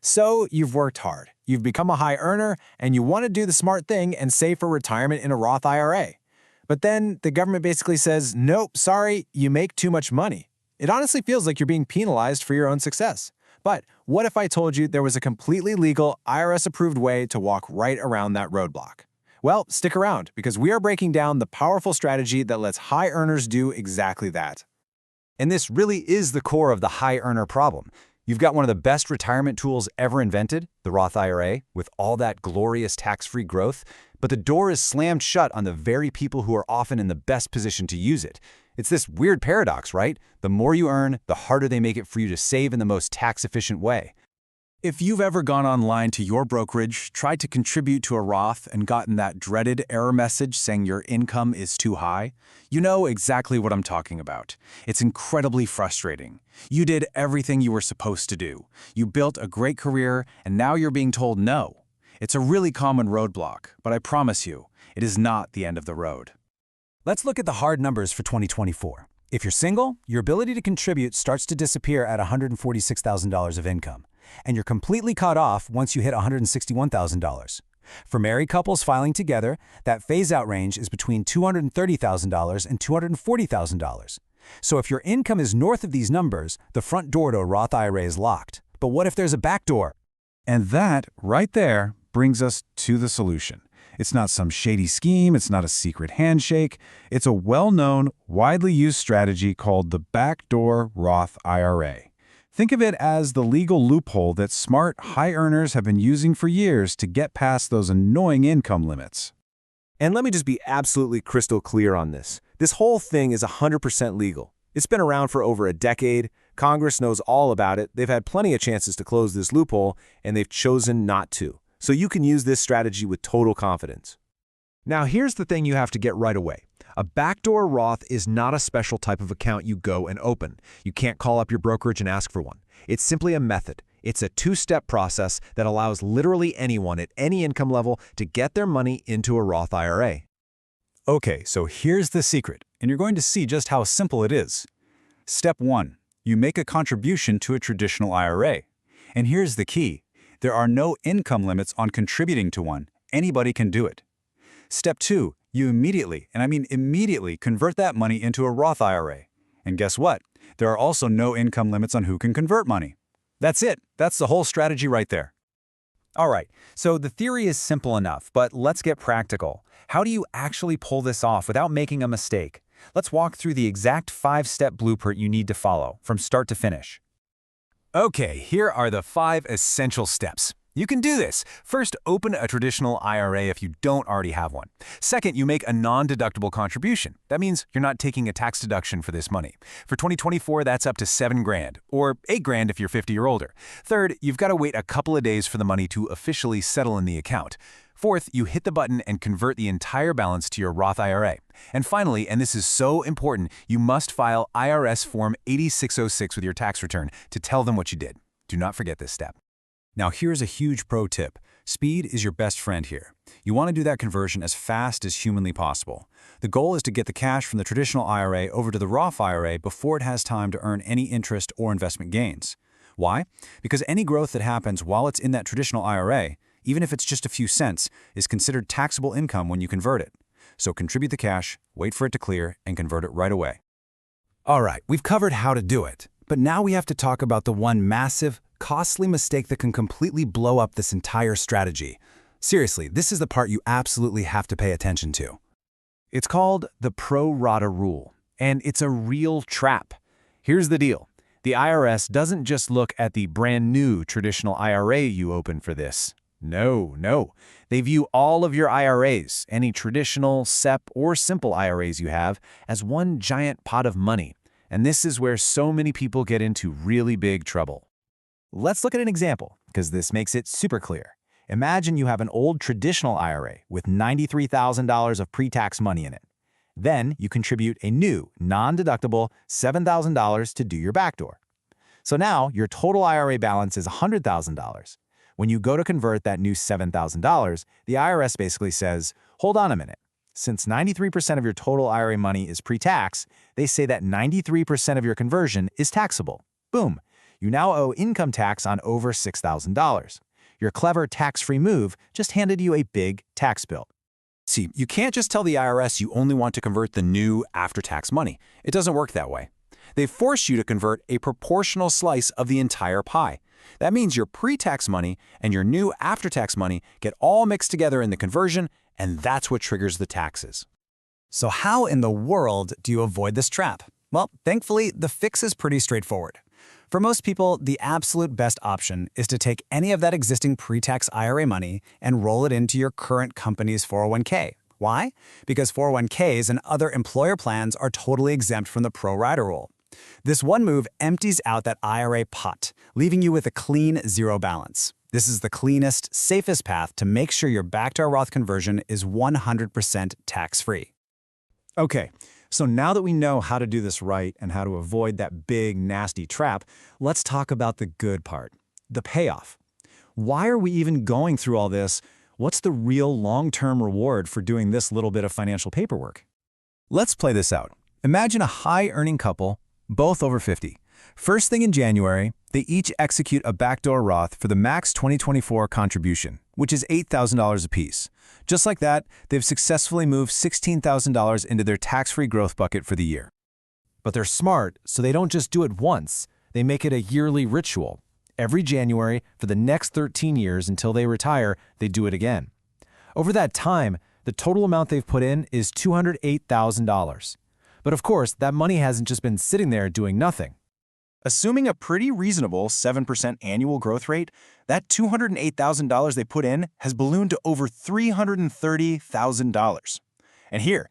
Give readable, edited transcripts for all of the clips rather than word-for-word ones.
So you've worked hard, you've become a high earner, and you want to do the smart thing and save for retirement in a Roth IRA. But then the government basically says, nope, sorry, you make too much money. It honestly feels like you're being penalized for your own success. But what if I told you there was a completely legal, IRS-approved way to walk right around that roadblock? Well, stick around, because we are breaking down the powerful strategy that lets high earners do exactly that. And this really is the core of the high earner problem. You've got one of the best retirement tools ever invented, the Roth IRA, with all that glorious tax-free growth, but the door is slammed shut on the very people who are often in the best position to use it. It's this weird paradox, right? The more you earn, the harder they make it for you to save in the most tax-efficient way. If you've ever gone online to your brokerage, tried to contribute to a Roth, and gotten that dreaded error message saying your income is too high, you know exactly what I'm talking about. It's incredibly frustrating. You did everything you were supposed to do. You built a great career, and now you're being told no. It's a really common roadblock, but I promise you, it is not the end of the road. Let's look at the hard numbers for 2024. If you're single, your ability to contribute starts to disappear at $146,000 of income, and you're completely cut off once you hit $161,000. For married couples filing together, that phase-out range is between $230,000 and $240,000. So if your income is north of these numbers, the front door to a Roth IRA is locked. But what if there's a back door? And that, right there, brings us to the solution. It's not some shady scheme, it's not a secret handshake. It's a well-known, widely used strategy called the Backdoor Roth IRA. Think of it as the legal loophole that smart, high earners have been using for years to get past those annoying income limits. And let me just be absolutely crystal clear on this. This whole thing is 100% legal. It's been around for over a decade. Congress knows all about it. They've had plenty of chances to close this loophole, and they've chosen not to. So you can use this strategy with total confidence. Now, here's the thing you have to get right away. A backdoor Roth is not a special type of account you go and open. You can't call up your brokerage and ask for one. It's simply a method. It's a two-step process that allows literally anyone at any income level to get their money into a Roth IRA. Okay, so here's the secret, and you're going to see just how simple it is. Step 1. You make a contribution to a traditional IRA. And here's the key. There are no income limits on contributing to one. Anybody can do it. Step 2. You immediately, and I mean immediately, convert that money into a Roth IRA. And guess what? There are also no income limits on who can convert money. That's it. That's the whole strategy right there. All right, so the theory is simple enough, but let's get practical. How do you actually pull this off without making a mistake? Let's walk through the exact 5-step blueprint you need to follow, from start to finish. Okay, here are the 5 essential steps. You can do this. First, open a traditional IRA if you don't already have one. Second, you make a non-deductible contribution. That means you're not taking a tax deduction for this money. For 2024, that's up to $7,000, or $8,000 if you're 50 or older. Third, you've got to wait a couple of days for the money to officially settle in the account. Fourth, you hit the button and convert the entire balance to your Roth IRA. And finally, and this is so important, you must file IRS Form 8606 with your tax return to tell them what you did. Do not forget this step. Now here's a huge pro tip. Speed is your best friend here. You want to do that conversion as fast as humanly possible. The goal is to get the cash from the traditional IRA over to the Roth IRA before it has time to earn any interest or investment gains. Why? Because any growth that happens while it's in that traditional IRA, even if it's just a few cents, is considered taxable income when you convert it. So contribute the cash, wait for it to clear, and convert it right away. All right, we've covered how to do it. But now we have to talk about the one massive, costly mistake that can completely blow up this entire strategy. Seriously, this is the part you absolutely have to pay attention to. It's called the pro rata rule, and it's a real trap. Here's the deal. The IRS doesn't just look at the brand new traditional IRA you open for this. No. They view all of your IRAs, any traditional, SEP, or simple IRAs you have, as one giant pot of money. And this is where so many people get into really big trouble. Let's look at an example, because this makes it super clear. Imagine you have an old traditional IRA with $93,000 of pre-tax money in it. Then you contribute a new, non-deductible $7,000 to do your backdoor. So now your total IRA balance is $100,000. When you go to convert that new $7,000, the IRS basically says, hold on a minute. Since 93% of your total IRA money is pre-tax, they say that 93% of your conversion is taxable. Boom. You now owe income tax on over $6,000. Your clever tax-free move just handed you a big tax bill. See, you can't just tell the IRS you only want to convert the new after-tax money. It doesn't work that way. They force you to convert a proportional slice of the entire pie. That means your pre-tax money and your new after-tax money get all mixed together in the conversion, and that's what triggers the taxes. So how in the world do you avoid this trap? Well, thankfully, the fix is pretty straightforward. For most people, the absolute best option is to take any of that existing pre-tax IRA money and roll it into your current company's 401k. Why? Because 401ks and other employer plans are totally exempt from the pro rata rule. This one move empties out that IRA pot, leaving you with a clean zero balance. This is the cleanest, safest path to make sure your Backdoor Roth conversion is 100% tax-free. Okay, so now that we know how to do this right and how to avoid that big, nasty trap, let's talk about the good part, the payoff. Why are we even going through all this? What's the real long-term reward for doing this little bit of financial paperwork? Let's play this out. Imagine a high-earning couple, both over 50. First thing in January, they each execute a Backdoor Roth for the max 2024 contribution, which is $8,000 apiece. Just like that, they've successfully moved $16,000 into their tax-free growth bucket for the year. But they're smart, so they don't just do it once. They make it a yearly ritual. Every January, for the next 13 years until they retire, they do it again. Over that time, the total amount they've put in is $208,000. But of course, that money hasn't just been sitting there doing nothing. Assuming a pretty reasonable 7% annual growth rate, that $208,000 they put in has ballooned to over $330,000. And here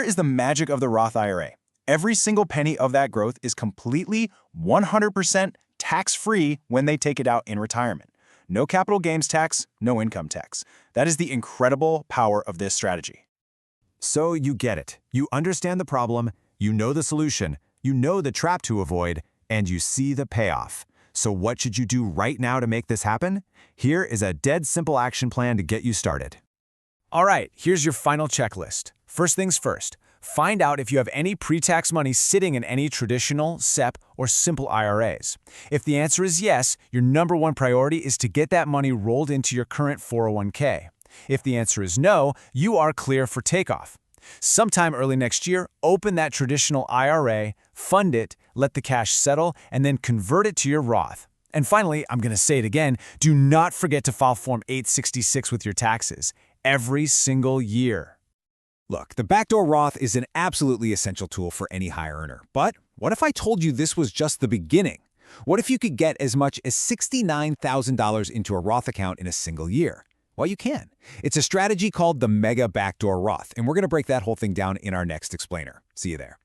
is the magic of the Roth IRA. Every single penny of that growth is completely 100% tax-free when they take it out in retirement. No capital gains tax, no income tax. That is the incredible power of this strategy. So you get it. You understand the problem, you know the solution, you know the trap to avoid, and you see the payoff. So what should you do right now to make this happen? Here is a dead simple action plan to get you started. All right, here's your final checklist. First things first, find out if you have any pre-tax money sitting in any traditional, SEP, or simple IRAs. If the answer is yes, your number one priority is to get that money rolled into your current 401k. If the answer is no, you are clear for takeoff. Sometime early next year, open that traditional IRA, fund it, let the cash settle, and then convert it to your Roth. And finally, I'm going to say it again, do not forget to file Form 866 with your taxes every single year. Look, the Backdoor Roth is an absolutely essential tool for any high earner. But what if I told you this was just the beginning? What if you could get as much as $69,000 into a Roth account in a single year? Well, you can. It's a strategy called the Mega Backdoor Roth, and we're going to break that whole thing down in our next explainer. See you there.